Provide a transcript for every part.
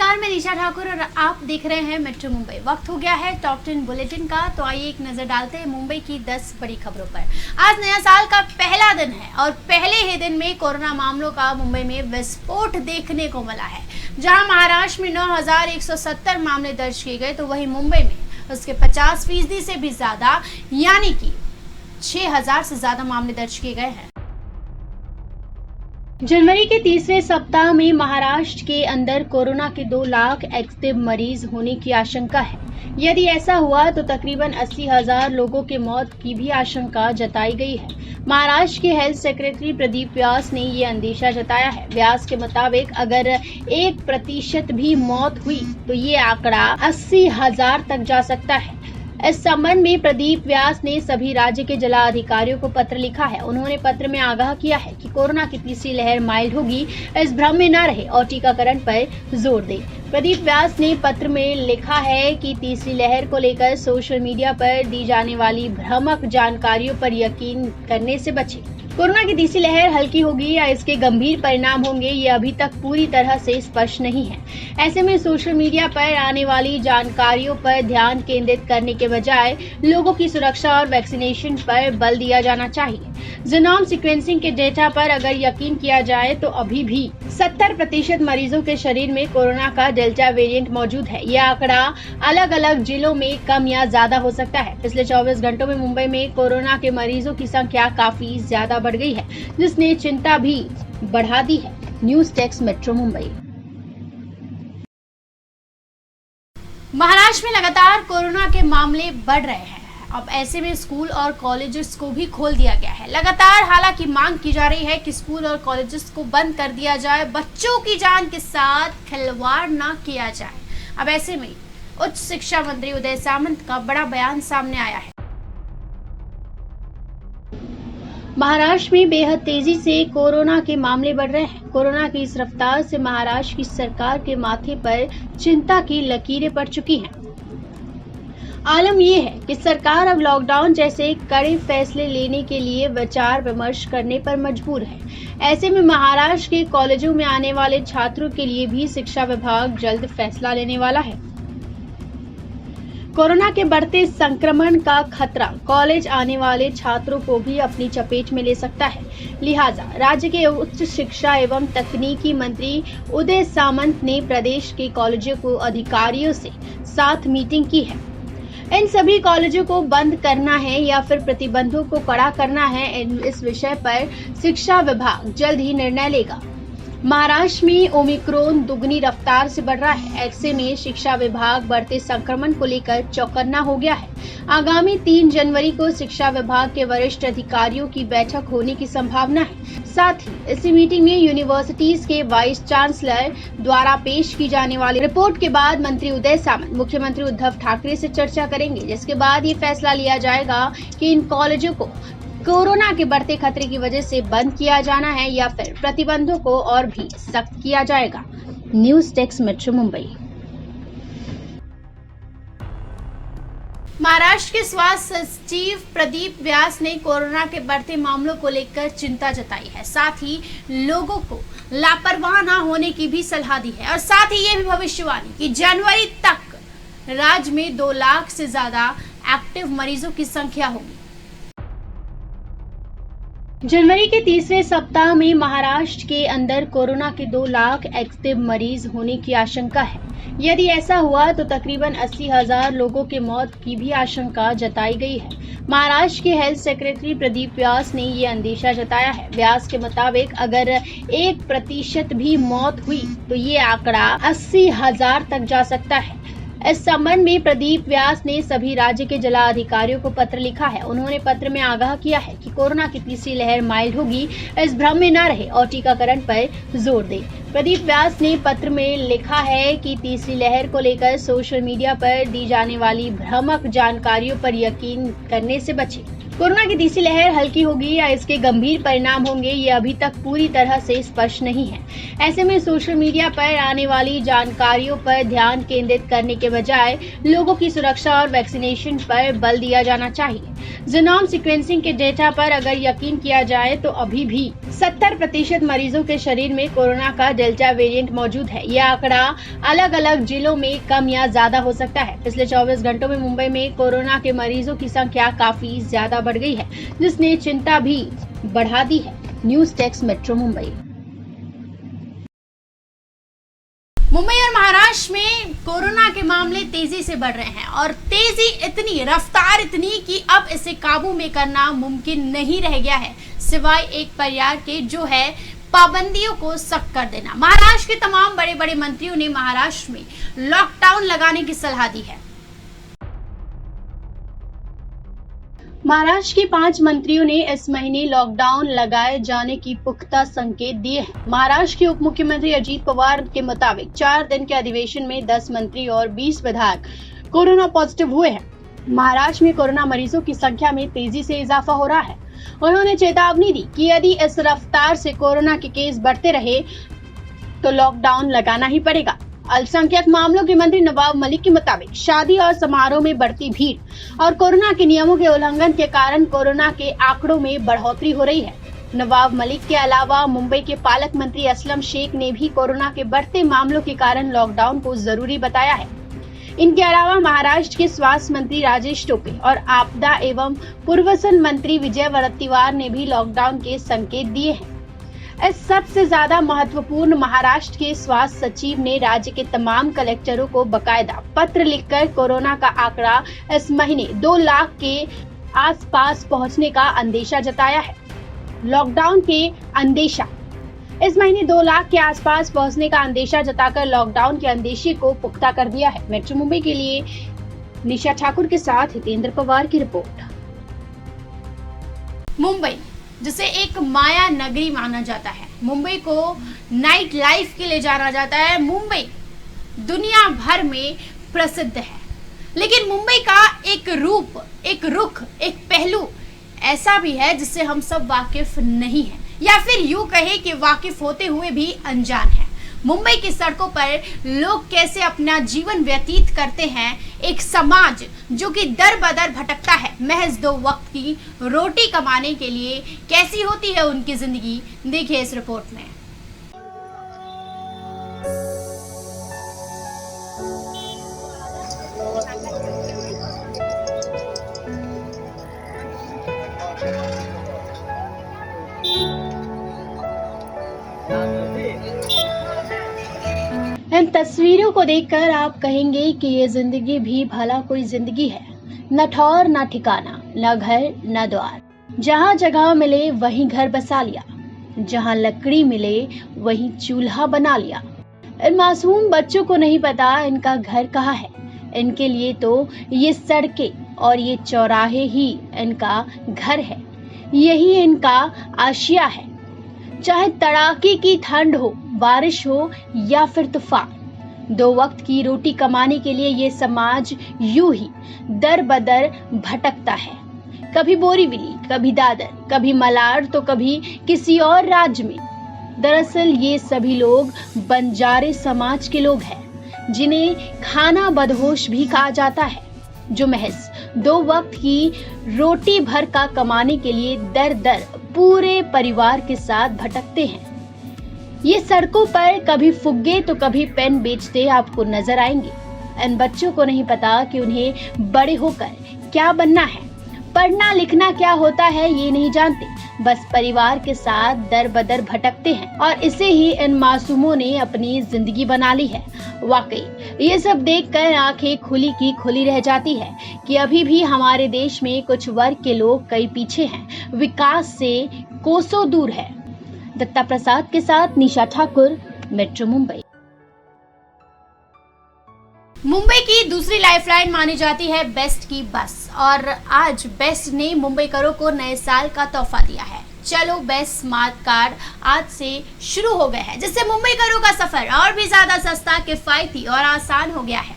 नमस्कार, मैं निशा ठाकुर और आप देख रहे हैं मेट्रो मुंबई। वक्त हो गया है टॉप 10 बुलेटिन का, तो आइए एक नजर डालते हैं मुंबई की 10 बड़ी खबरों पर। आज नया साल का पहला दिन है और पहले ही दिन में कोरोना मामलों का मुंबई में विस्फोट देखने को मिला है। जहां महाराष्ट्र में 9,170 मामले दर्ज किए गए, तो वहीं मुंबई में उसके 50% से भी ज्यादा यानी कि 6,000 से ज्यादा मामले दर्ज किए गए हैं। जनवरी के तीसरे सप्ताह में महाराष्ट्र के अंदर कोरोना के 2 लाख एक्टिव मरीज होने की आशंका है। यदि ऐसा हुआ तो तकरीबन 80,000 लोगों के मौत की भी आशंका जताई गई है। महाराष्ट्र के हेल्थ सेक्रेटरी प्रदीप व्यास ने ये अंदेशा जताया है। व्यास के मुताबिक अगर 1% भी मौत हुई तो ये आंकड़ा 80,000 तक जा सकता है। इस संबंध में प्रदीप व्यास ने सभी राज्य के जिला अधिकारियों को पत्र लिखा है। उन्होंने पत्र में आगाह किया है कि कोरोना की तीसरी लहर माइल्ड होगी, इस भ्रम में न रहे और टीकाकरण पर जोर दें। प्रदीप व्यास ने पत्र में लिखा है कि तीसरी लहर को लेकर सोशल मीडिया पर दी जाने वाली भ्रामक जानकारियों पर यकीन करने से बचें। कोरोना की तीसरी लहर हल्की होगी या इसके गंभीर परिणाम होंगे, ये अभी तक पूरी तरह से स्पष्ट नहीं है। ऐसे में सोशल मीडिया पर आने वाली जानकारियों पर ध्यान केंद्रित करने के बजाय लोगों की सुरक्षा और वैक्सीनेशन पर बल दिया जाना चाहिए। जीनोम सीक्वेंसिंग के डेटा पर अगर यकीन किया जाए तो अभी भी 70% मरीजों के शरीर में कोरोना का डेल्टा वेरिएंट मौजूद है। यह आंकड़ा अलग अलग जिलों में कम या ज्यादा हो सकता है। पिछले 24 घंटों में मुंबई में कोरोना के मरीजों की संख्या काफी ज्यादा बढ़ गई है, जिसने चिंता भी बढ़ा दी है। News desk metro Mumbai. Maharashtra में लगातार कोरोना के मामले बढ़ रहे हैं। अब ऐसे में स्कूल और कॉलेजेस को भी खोल दिया गया है। लगातार हालांकि मांग की जा रही है कि स्कूल और कॉलेजेस को बंद कर दिया जाए, बच्चों की जान के साथ खिलवाड़ ना किया जाए। अब ऐसे में उच्च शिक्षा मंत्री उदय सामंत का बड़ा बयान सामने आया है। महाराष्ट्र में बेहद तेजी से कोरोना के मामले बढ़ रहे हैं। कोरोना की इस रफ्तार से महाराष्ट्र की सरकार के माथे पर चिंता की लकीरें पड़ चुकी हैं। आलम यह है कि सरकार अब लॉकडाउन जैसे कड़े फैसले लेने के लिए विचार विमर्श करने पर मजबूर है। ऐसे में महाराष्ट्र के कॉलेजों में आने वाले छात्रों के लिए भी शिक्षा विभाग जल्द फैसला लेने वाला है। कोरोना के बढ़ते संक्रमण का खतरा कॉलेज आने वाले छात्रों को भी अपनी चपेट में ले सकता है। लिहाजा राज्य के उच्च शिक्षा एवं तकनीकी मंत्री उदय सामंत ने प्रदेश के कॉलेजों को अधिकारियों से साथ मीटिंग की है। इन सभी कॉलेजों को बंद करना है या फिर प्रतिबंधों को कड़ा करना है, इस विषय पर शिक्षा विभाग जल्द ही निर्णय लेगा। महाराष्ट्र में ओमिक्रॉन दुगनी रफ्तार से बढ़ रहा है। ऐसे में शिक्षा विभाग बढ़ते संक्रमण को लेकर चौकन्ना हो गया है। आगामी 3 जनवरी को शिक्षा विभाग के वरिष्ठ अधिकारियों की बैठक होने की संभावना है। साथ ही इसी मीटिंग में यूनिवर्सिटीज के वाइस चांसलर द्वारा पेश की जाने वाली रिपोर्ट के बाद मंत्री उदय सामंत मुख्यमंत्री उद्धव ठाकरे से चर्चा करेंगे, जिसके बाद ये फैसला लिया जाएगा कि इन कॉलेजों को कोरोना के बढ़ते खतरे की वजह से बंद किया जाना है या फिर प्रतिबंधों को और भी सख्त किया जाएगा। News desk metro Mumbai. Maharashtra के स्वास्थ्य सचिव प्रदीप व्यास ने कोरोना के बढ़ते मामलों को लेकर चिंता जताई है। साथ ही लोगों को लापरवाह न होने की भी सलाह दी है और साथ ही ये भी भविष्यवाणी कि जनवरी तक राज्य में 2 लाख से ज्यादा एक्टिव मरीजों की संख्या होगी। जनवरी के तीसरे सप्ताह में महाराष्ट्र के अंदर कोरोना के 2 लाख एक्टिव मरीज होने की आशंका है। यदि ऐसा हुआ तो तकरीबन 80,000 लोगों के मौत की भी आशंका जताई गई है। महाराष्ट्र के हेल्थ सेक्रेटरी प्रदीप व्यास ने ये अंदेशा जताया है। व्यास के मुताबिक अगर 1% भी मौत हुई तो ये आंकड़ा 80,000 तक जा सकता है। इस संबंध में प्रदीप व्यास ने सभी राज्य के जिला अधिकारियों को पत्र लिखा है। उन्होंने पत्र में आगाह किया है कि कोरोना की तीसरी लहर माइल्ड होगी, इस भ्रम में न रहे और टीकाकरण पर जोर दें। प्रदीप व्यास ने पत्र में लिखा है कि तीसरी लहर को लेकर सोशल मीडिया पर दी जाने वाली भ्रामक जानकारियों पर यकीन करने से बचें। कोरोना की तीसरी लहर हल्की होगी या इसके गंभीर परिणाम होंगे, ये अभी तक पूरी तरह से स्पष्ट नहीं है। ऐसे में सोशल मीडिया पर आने वाली जानकारियों पर ध्यान केंद्रित करने के बजाय लोगों की सुरक्षा और वैक्सीनेशन पर बल दिया जाना चाहिए। जीनोम सीक्वेंसिंग के डेटा पर अगर यकीन किया जाए तो अभी भी 70% मरीजों के शरीर में कोरोना का डेल्टा वेरिएंट मौजूद है। यह आंकड़ा अलग अलग जिलों में कम या ज्यादा हो सकता है। पिछले 24 घंटों में मुंबई में कोरोना के मरीजों की संख्या काफी ज्यादा बढ़ गई है, जिसने चिंता भी बढ़ा दी है। News desk metro Mumbai. Mumbai और महाराष्ट्र में कोरोना के मामले तेजी से बढ़ रहे हैं और तेजी इतनी, रफ्तार इतनी कि अब इसे काबू में करना मुमकिन नहीं रह गया है, सिवाय एक पर्याय के, जो है पाबंदियों को सख्त कर देना। महाराष्ट्र के तमाम बड़े बड़े मंत्रियों ने महाराष्ट्र में लॉकडाउन लगाने की सलाह दी है। महाराष्ट्र के 5 मंत्रियों ने इस महीने लॉकडाउन लगाए जाने की पुख्ता संकेत दिए हैं। महाराष्ट्र के उप मुख्यमंत्री अजीत पवार के मुताबिक 4 दिन के अधिवेशन में 10 मंत्री और 20 विधायक कोरोना पॉजिटिव हुए हैं। महाराष्ट्र में कोरोना मरीजों की संख्या में तेजी से इजाफा हो रहा है। उन्होंने चेतावनी दी कि यदि इस रफ्तार से कोरोना के केस बढ़ते रहे तो लॉकडाउन लगाना ही पड़ेगा। अल्पसंख्यक मामलों के मंत्री नवाब मलिक के मुताबिक शादी और समारोह में बढ़ती भीड़ और कोरोना के नियमों के उल्लंघन के कारण कोरोना के आंकड़ों में बढ़ोतरी हो रही है। नवाब मलिक के अलावा मुंबई के पालक मंत्री असलम शेख ने भी कोरोना के बढ़ते मामलों के कारण लॉकडाउन को जरूरी बताया है। इनके अलावा महाराष्ट्र के स्वास्थ्य मंत्री राजेश टोपे और आपदा एवं पुनर्वसन मंत्री विजय वड़त्तीवार ने भी लॉकडाउन के संकेत दिए हैं। इस सबसे ज्यादा महत्वपूर्ण, महाराष्ट्र के स्वास्थ्य सचिव ने राज्य के तमाम कलेक्टरों को बकायदा पत्र लिखकर कोरोना का आंकड़ा इस महीने 2 लाख के आसपास पहुंचने का अंदेशा जताया है। लॉकडाउन के अंदेशा इस महीने 2 लाख के आसपास पहुंचने का अंदेशा जताकर लॉकडाउन के अंदेशे को पुख्ता कर दिया है। मेट्रो मुंबई के लिए निशा ठाकुर के साथ हितेंद्र पवार की रिपोर्ट। मुंबई, जिसे एक माया नगरी माना जाता है, मुंबई को नाइट लाइफ के लिए जाना जाता है। मुंबई दुनिया भर में प्रसिद्ध है, लेकिन मुंबई का एक रूप, एक रुख, एक पहलू ऐसा भी है जिससे हम सब वाकिफ नहीं है, या फिर यूं कहे कि वाकिफ होते हुए भी अनजान है। मुंबई की सड़कों पर लोग कैसे अपना जीवन व्यतीत करते हैं, एक समाज जो कि दर बदर भटकता है महज 2 वक्त की रोटी कमाने के लिए, कैसी होती है उनकी जिंदगी, देखिए इस रिपोर्ट में। इन तस्वीरों को देखकर आप कहेंगे कि ये जिंदगी भी भला कोई जिंदगी है। न ठौर न ठिकाना, न घर न द्वार, जहाँ जगह मिले वहीं घर बसा लिया, जहाँ लकड़ी मिले वहीं चूल्हा बना लिया। इन मासूम बच्चों को नहीं पता इनका घर कहाँ है। इनके लिए तो ये सड़कें और ये चौराहे ही इनका घर है, यही इनका आशिया है। चाहे तड़ाके की ठंड हो, बारिश हो या फिर तूफान, 2 वक्त की रोटी कमाने के लिए ये समाज यूं ही दर बदर भटकता है। कभी बोरीवली, कभी दादर, कभी मलाड तो कभी किसी और राज्य में। दरअसल ये सभी लोग बंजारे समाज के लोग हैं, जिन्हें खाना बदहोश भी कहा जाता है, जो महज 2 वक्त की रोटी भर का कमाने के लिए दर दर पूरे परिवार के साथ भटकते हैं। ये सड़कों पर कभी फुग्गे तो कभी पेन बेचते आपको नजर आएंगे। इन बच्चों को नहीं पता कि उन्हें बड़े होकर क्या बनना है, पढ़ना लिखना क्या होता है ये नहीं जानते, बस परिवार के साथ दर बदर भटकते हैं और इसे ही इन मासूमों ने अपनी जिंदगी बना ली है। वाकई ये सब देखकर आंखें खुली की खुली रह जाती है कि अभी भी हमारे देश में कुछ वर्ग के लोग कई पीछे हैं, विकास से कोसों दूर है। दत्ता प्रसाद के साथ निशा ठाकुर, मेट्रो मुंबई। मुंबई की दूसरी लाइफलाइन मानी जाती है बेस्ट की बस, और आज बेस्ट ने मुंबईकरों को नए साल का तोहफा दिया है। चलो बेस्ट स्मार्ट कार्ड आज से शुरू हो गए हैं, जिससे मुंबईकरों का सफर और भी ज्यादा सस्ता, किफायती और आसान हो गया है।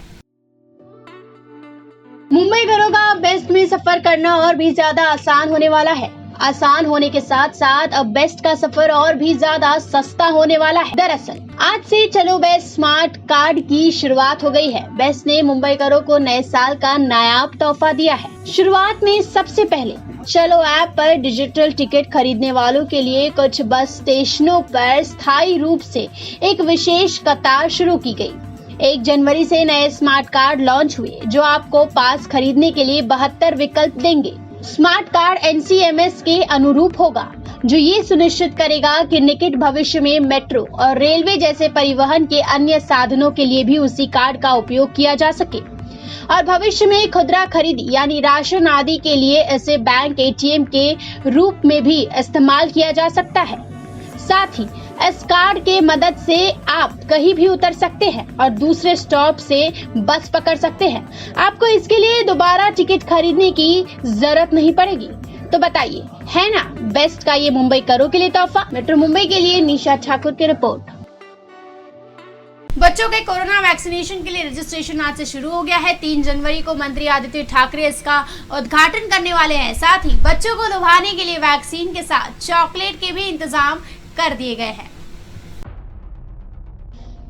मुंबईकरों का बेस्ट में सफर करना और भी ज्यादा आसान होने वाला है। आसान होने के साथ साथ अब बेस्ट का सफर और भी ज्यादा सस्ता होने वाला है। दरअसल आज से चलो बेस्ट स्मार्ट कार्ड की शुरुआत हो गई है। बेस्ट ने मुंबईकरों को नए साल का नायाब तोहफा दिया है। शुरुआत में सबसे पहले चलो ऐप पर डिजिटल टिकट खरीदने वालों के लिए कुछ बस स्टेशनों पर स्थायी रूप से एक विशेष कतार शुरू की गई। 1 जनवरी से नए स्मार्ट कार्ड लॉन्च हुए जो आपको पास खरीदने के लिए 72 विकल्प देंगे। स्मार्ट कार्ड NCMS के अनुरूप होगा, जो ये सुनिश्चित करेगा कि निकट भविष्य में मेट्रो और रेलवे जैसे परिवहन के अन्य साधनों के लिए भी उसी कार्ड का उपयोग किया जा सके और भविष्य में खुदरा खरीदी यानी राशन आदि के लिए इसे बैंक ATM के रूप में भी इस्तेमाल किया जा सकता है। साथ ही इस कार्ड के मदद से आप कहीं भी उतर सकते हैं और दूसरे स्टॉप से बस पकड़ सकते हैं। आपको इसके लिए दोबारा टिकट खरीदने की जरूरत नहीं पड़ेगी। तो बताइए, है ना बेस्ट का ये मुंबईकरों के लिए तोहफा। मेट्रो मुंबई के लिए निशा ठाकुर की रिपोर्ट। बच्चों के कोरोना वैक्सीनेशन के लिए रजिस्ट्रेशन आज से शुरू हो गया है। 3 जनवरी को मंत्री आदित्य ठाकरे इसका उद्घाटन करने वाले हैं। साथ ही बच्चों को लुभाने के लिए वैक्सीन के साथ चॉकलेट के भी इंतजाम कर दिए गए हैं।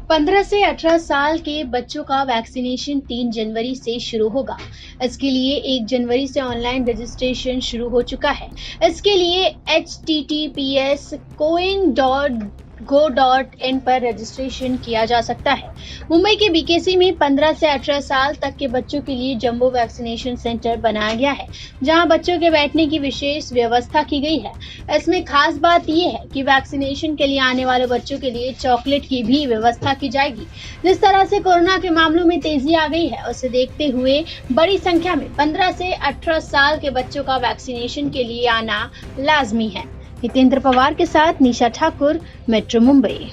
15 से 18 साल के बच्चों का वैक्सीनेशन 3 जनवरी से शुरू होगा। इसके लिए 1 जनवरी से ऑनलाइन रजिस्ट्रेशन शुरू हो चुका है। इसके लिए https://coin.go.in पर रजिस्ट्रेशन किया जा सकता है। मुंबई के BKC में 15 से 18 साल तक के बच्चों के लिए जंबो वैक्सीनेशन सेंटर बनाया गया है, जहां बच्चों के बैठने की विशेष व्यवस्था की गई है। इसमें खास बात यह है कि वैक्सीनेशन के लिए आने वाले बच्चों के लिए चॉकलेट की भी व्यवस्था की जाएगी। जिस तरह से कोरोना के मामलों में तेजी आ गई है, उसे देखते हुए बड़ी संख्या में 15 से 18 साल के बच्चों का वैक्सीनेशन के लिए आना लाजमी है। हितेंद्र पवार के साथ निशा ठाकुर, मेट्रो मुंबई।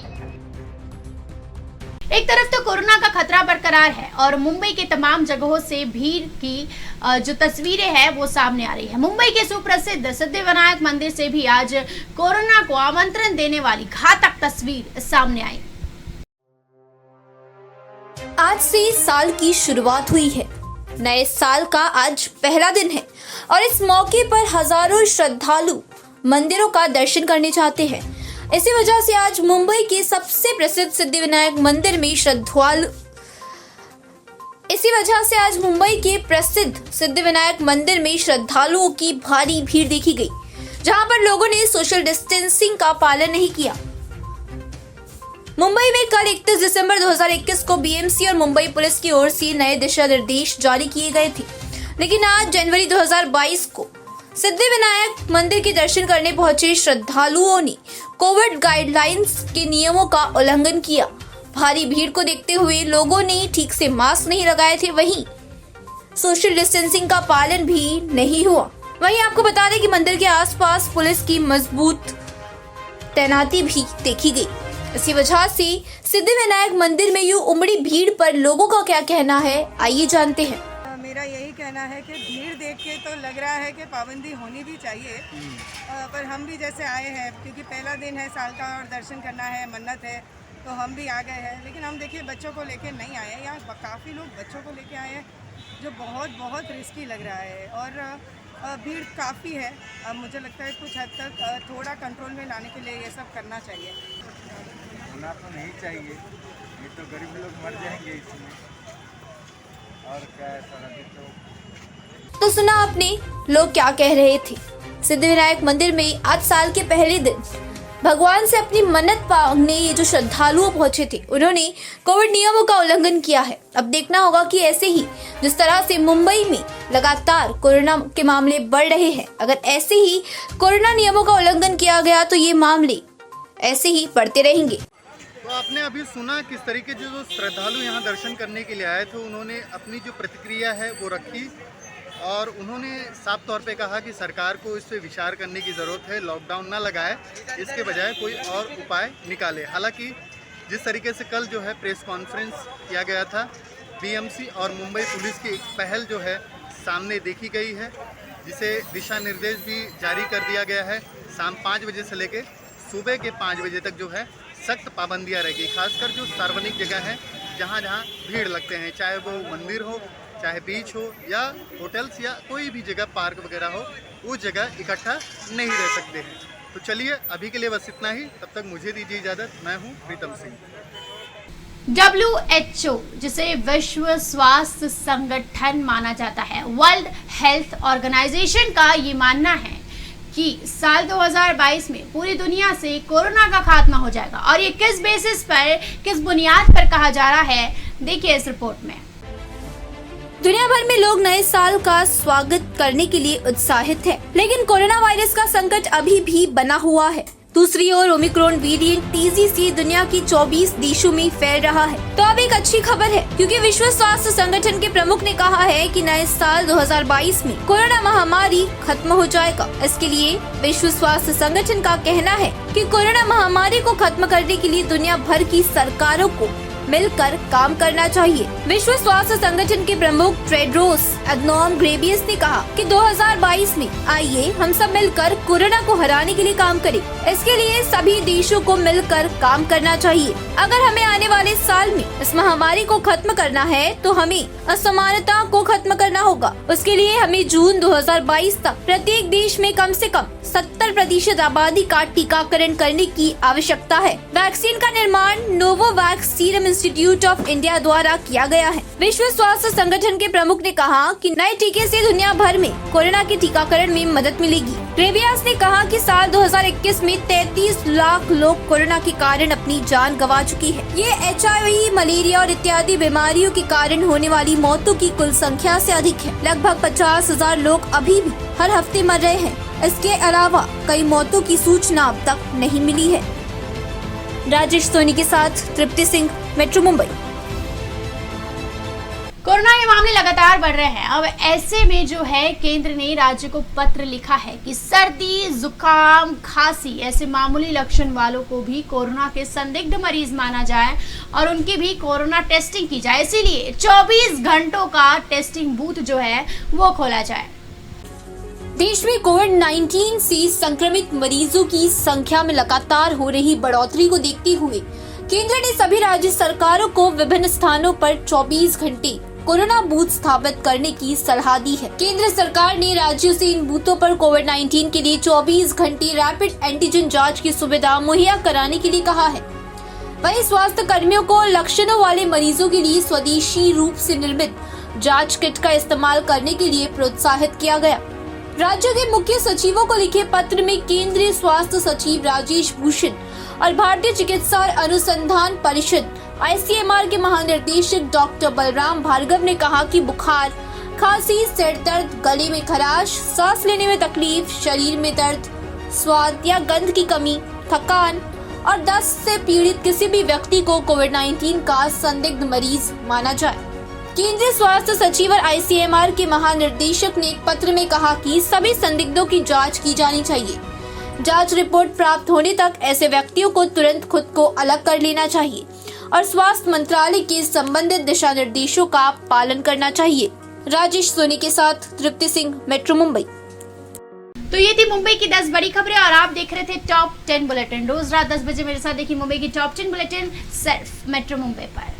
एक तरफ तो कोरोना का खतरा बरकरार है और मुंबई के तमाम जगहों से भीड़ की जो तस्वीरें हैं वो सामने आ रही है। मुंबई के सुप्रसिद्ध सिद्धिविनायक मंदिर से भी आज कोरोना को आमंत्रण देने वाली घातक तस्वीर सामने आई। आज से साल की शुरुआत हुई है। नए साल का आज पहला दिन है और इस मौके पर हजारों श्रद्धालु मंदिरों का दर्शन करने चाहते हैं। इसी वजह से आज मुंबई के सबसे प्रसिद्ध सिद्धिविनायक मंदिर में श्रद्धालुओं की भारी भीड़ देखी गई, जहां पर लोगों ने सोशल डिस्टेंसिंग का पालन नहीं किया। मुंबई में कल 31 दिसंबर 2021 को BMC और मुंबई पुलिस की ओर से नए दिशा निर्देश जारी किए गए थे, लेकिन आज जनवरी 2022 को सिद्धिविनायक मंदिर के दर्शन करने पहुंचे श्रद्धालुओं ने कोविड गाइडलाइंस के नियमों का उल्लंघन किया। भारी भीड़ को देखते हुए लोगों ने ठीक से मास्क नहीं लगाए थे, वहीं सोशल डिस्टेंसिंग का पालन भी नहीं हुआ। वहीं आपको बता दें कि मंदिर के आसपास पुलिस की मजबूत तैनाती भी देखी गई। इसी वजह से सिद्धिविनायक मंदिर में यूं उमड़ी भीड़ पर लोगों का क्या कहना है, आइए जानते हैं। मेरा यही कहना है कि भीड़ देख के तो लग रहा है कि पाबंदी होनी भी चाहिए, पर हम भी जैसे आए हैं क्योंकि पहला दिन है साल का और दर्शन करना है, मन्नत है, तो हम भी आ गए हैं। लेकिन हम देखिए बच्चों को लेके नहीं आए हैं। यहाँ काफ़ी लोग बच्चों को लेके आए हैं, जो बहुत बहुत रिस्की लग रहा है और भीड़ काफ़ी है। मुझे लगता है कुछ हद तक थोड़ा कंट्रोल में लाने के लिए ये सब करना चाहिए। होना तो नहीं चाहिए, ये तो गरीब लोग मर जाएंगे इसमें, और क्या है सारा दिन तो सुना आपने लोग क्या कह रहे थे। सिद्धिविनायक मंदिर में आज साल के पहले दिन भगवान से अपनी मन्नत मांगने ये जो श्रद्धालु पहुंचे थे, उन्होंने कोविड नियमों का उल्लंघन किया है। अब देखना होगा कि ऐसे ही जिस तरह से मुंबई में लगातार कोरोना के मामले बढ़ रहे हैं, अगर ऐसे ही कोरोना नियमों का उल्लंघन किया गया तो ये मामले ऐसे ही बढ़ते रहेंगे। तो आपने अभी सुना किस तरीके से जो श्रद्धालु यहाँ दर्शन करने के लिए आए थे, उन्होंने अपनी जो प्रतिक्रिया है वो रखी और उन्होंने साफ तौर पे कहा कि सरकार को इस पे विचार करने की ज़रूरत है, लॉकडाउन ना लगाए, इसके बजाय कोई और उपाय निकाले। हालांकि जिस तरीके से कल जो है प्रेस कॉन्फ्रेंस किया गया था, BMC और मुंबई पुलिस की एक पहल जो है सामने देखी गई है, जिसे दिशा निर्देश भी जारी कर दिया गया है। शाम 5 बजे से लेकर सुबह के 5 बजे तक जो है सख्त पाबंदियाँ रहेगी, खासकर जो सार्वजनिक जगह है जहाँ जहाँ भीड़ लगते हैं, चाहे वो मंदिर हो चाहे बीच हो या होटल्स या कोई भी जगह पार्क वगैरह हो, उस जगह इकट्ठा नहीं रह सकते हैं। तो चलिए अभी के लिए बस इतना ही, तब तक मुझे दीजिए इजाज़त। मैं हूँ प्रीतम सिंह। WHO, जिसे विश्व स्वास्थ्य संगठन माना जाता है, वर्ल्ड हेल्थ ऑर्गेनाइजेशन का ये मानना है कि साल 2022 में पूरी दुनिया से कोरोना का खात्मा हो जाएगा। और ये किस बेसिस पर, किस बुनियाद पर कहा जा रहा है, देखिए इस रिपोर्ट में। दुनिया भर में लोग नए साल का स्वागत करने के लिए उत्साहित है, लेकिन कोरोना वायरस का संकट अभी भी बना हुआ है। दूसरी ओर ओमिक्रॉन वेरिएंट तेजी से दुनिया के 24 देशों में फैल रहा है। तो अब एक अच्छी खबर है, क्योंकि विश्व स्वास्थ्य संगठन के प्रमुख ने कहा है कि नए साल 2022 में कोरोना महामारी खत्म हो जाएगा। इसके लिए विश्व स्वास्थ्य संगठन का कहना है कि कोरोना महामारी को खत्म करने के लिए दुनिया भर की सरकारों को मिलकर काम करना चाहिए। विश्व स्वास्थ्य संगठन के प्रमुख टेड्रोस अदनॉम घेब्रेयेसस ने कहा कि 2022 में आइए हम सब मिलकर कोरोना को हराने के लिए काम करें। इसके लिए सभी देशों को मिलकर काम करना चाहिए। अगर हमें आने वाले साल में इस महामारी को खत्म करना है तो हमें असमानता को खत्म करना होगा। उसके लिए हमें जून 2022 तक प्रत्येक देश में कम से कम 70% आबादी का टीकाकरण करने की आवश्यकता है। वैक्सीन का निर्माण नोवोवैक्स सीरम इंस्टीट्यूट ऑफ इंडिया द्वारा किया गया है। विश्व स्वास्थ्य संगठन के प्रमुख ने कहा कि नए टीके से दुनिया भर में कोरोना के टीकाकरण में मदद मिलेगी। घेब्रेयेसस ने कहा कि साल 2021 में 33 लाख लोग कोरोना के कारण अपनी जान गंवा चुकी है। ये HIV, मलेरिया और इत्यादि बीमारियों के कारण होने वाली मौतों की कुल संख्या से अधिक है। लगभग 50,000 लोग अभी भी हर हफ्ते मर रहे हैं। इसके अलावा कई मौतों की सूचना अब तक नहीं मिली है। राजेश सोनी के साथ तृप्ति सिंह, मेट्रो मुंबई। कोरोना के मामले लगातार बढ़ रहे हैं। अब ऐसे में जो है केंद्र ने राज्य को पत्र लिखा है कि सर्दी, जुकाम, खांसी ऐसे मामूली लक्षण वालों को भी कोरोना के संदिग्ध मरीज माना जाए और उनकी भी कोरोना टेस्टिंग की जाए। इसीलिए 24 घंटों का टेस्टिंग बूथ जो है वो खोला जाए। देश में कोविड-19 से संक्रमित मरीजों की संख्या में लगातार हो रही बढ़ोतरी को देखते हुए केंद्र ने सभी राज्य सरकारों को विभिन्न स्थानों पर 24 घंटे कोरोना बूथ स्थापित करने की सलाह दी है। केंद्र सरकार ने राज्यों से इन बूथों पर कोविड-19 के लिए 24 घंटे रैपिड एंटीजन जांच की सुविधा मुहैया कराने के लिए कहा है। वहीं स्वास्थ्य कर्मियों को लक्षणों वाले मरीजों के लिए स्वदेशी रूप से निर्मित जांच किट का इस्तेमाल करने के लिए प्रोत्साहित किया गया। राज्यों के मुख्य सचिवों को लिखे पत्र में केंद्रीय स्वास्थ्य सचिव राजेश भूषण और भारतीय चिकित्सा और अनुसंधान परिषद ICMR के महानिर्देशक डॉक्टर बलराम भार्गव ने कहा कि बुखार, खांसी, सिर दर्द, गले में खराश, सांस लेने में तकलीफ, शरीर में दर्द, स्वाद या गंध की कमी, थकान और दस्त से पीड़ित किसी भी व्यक्ति को कोविड-19 का संदिग्ध मरीज माना जाए। केंद्रीय स्वास्थ्य सचिव और ICMR के महानिर्देशक ने एक पत्र में कहा कि सभी संदिग्धों की जांच की जानी चाहिए। जांच रिपोर्ट प्राप्त होने तक ऐसे व्यक्तियों को तुरंत खुद को अलग कर लेना चाहिए और स्वास्थ्य मंत्रालय के संबंधित दिशा निर्देशों का पालन करना चाहिए। राजेश सोनी के साथ तृप्ति सिंह, मेट्रो मुंबई। तो ये थी मुंबई की 10 बड़ी खबरें और आप देख रहे थे टॉप 10 बुलेटिन। रोज रात 10 बजे मेरे साथ देखिए मुंबई की टॉप 10 बुलेटिन सिर्फ मेट्रो मुंबई पर।